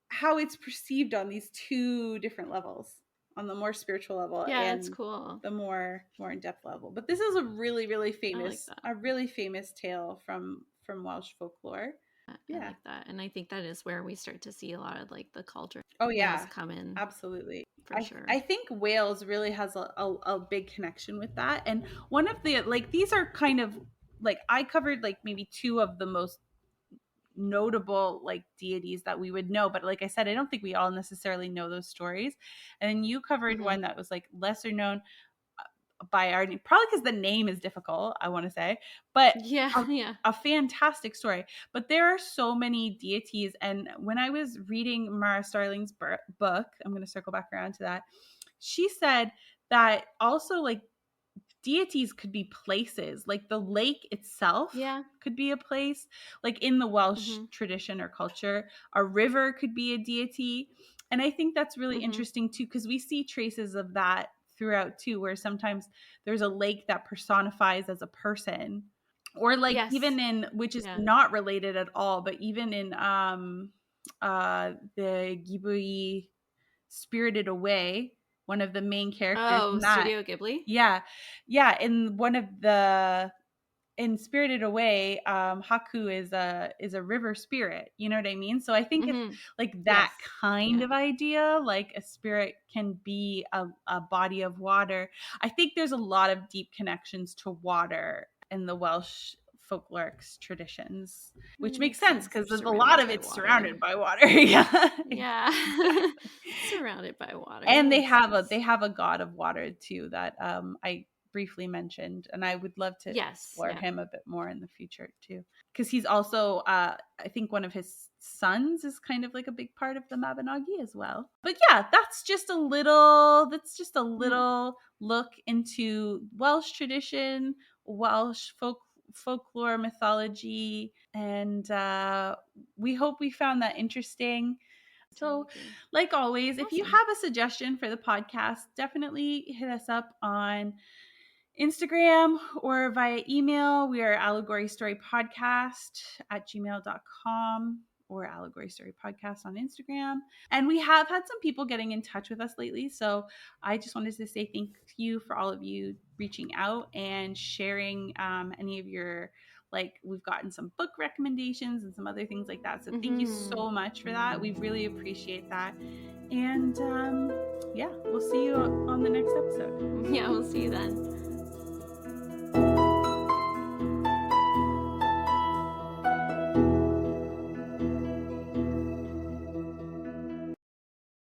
how it's perceived on these two different levels, on the more spiritual level Yeah, that's and cool. the more in-depth level. But this is a really, really I like famous that. a really famous tale from Welsh folklore. I Yeah. like that. And I think that is where we start to see a lot of like the culture Oh tales yeah, come in absolutely. for sure. I think Wales really has a big connection with that. And one of the, like, these are kind of like, I covered like maybe two of the most notable like deities that we would know, but like I said, I don't think we all necessarily know those stories. And then you covered one that was like lesser known by our name, probably because the name is difficult, I want to say, but Yeah, yeah. a fantastic story. But there are so many deities, and when I was reading Mara Starling's book, I'm going to circle back around to that, she said that also like deities could be places, like the lake itself Yeah. could be a place, like in the Welsh tradition or culture. A river could be a deity. And I think that's really interesting too, because we see traces of that throughout too, where sometimes there's a lake that personifies as a person, or like Yes. even in, which is Yeah. not related at all, but even in the Ghibli Spirited Away, one of the main characters Oh, in that. Studio Ghibli? Yeah. Yeah. In one of the, in Spirited Away, Haku is a river spirit. You know what I mean? So I think it's like that Yes. kind Yeah. of idea, like a spirit can be a body of water. I think there's a lot of deep connections to water in the Welsh folkloric traditions, which It makes makes sense sense. They're because a lot surrounded of by it's water. surrounded by water. Yeah, Yeah. exactly. Surrounded by water. And Makes sense. they have a god of water too that I briefly mentioned, and I would love to Yes. explore Yeah. him a bit more in the future too, because he's also I think one of his sons is kind of like a big part of the Mabinogi as well. But yeah, that's just a little look into Welsh tradition, Welsh folklore, mythology, and we hope we found that interesting. So, Absolutely. like always, if you Awesome. have a suggestion for the podcast, definitely hit us up on Instagram or via email. We are allegorystorypodcast@gmail.com. or Allegory Story Podcast on Instagram. And we have had some people getting in touch with us lately. So I just wanted to say thank you for all of you reaching out and sharing any of your, like, we've gotten some book recommendations and some other things like that. So thank you so much for that. We really appreciate that. And yeah, we'll see you on the next episode. Yeah, we'll see you then.